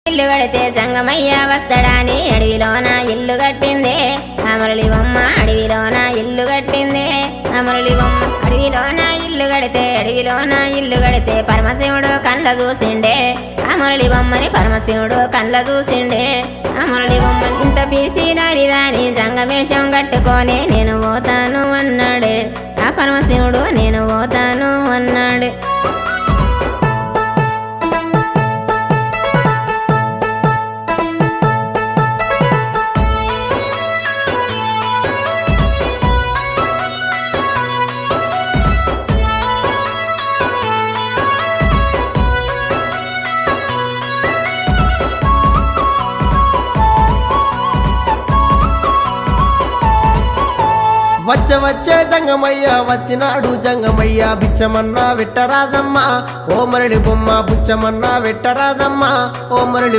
ఇల్లు కడితే జంగమయ్య వస్తాడని అడవిలోన ఇల్లు కట్టిందే ఆ మురళి బొమ్మ అడవిలోన ఇల్లు కట్టిందే ఆ మురళి బొమ్మ అడవిలోన ఇల్లు కడితే పరమశివుడు కళ్ళ చూసిండే ఆ మురళి బొమ్మని పరమశివుడు కళ్ళ చూసిండే ఆ మురళి బొమ్మని ఇంత పీసి నారిదాని జంగమేషం కట్టుకొని నేను పోతాను అన్నాడే ఆ పరమశివుడు నేను పోతాను అన్నాడే. వచ్చే జంగమయ్య వచ్చినాడు జంగమయ్య బిచ్చమన్నా వెట్టరాదమ్మా ఓ మరళి బొమ్మ బుచ్చమన్నా వెట్టరాదమ్మా ఓ మరళి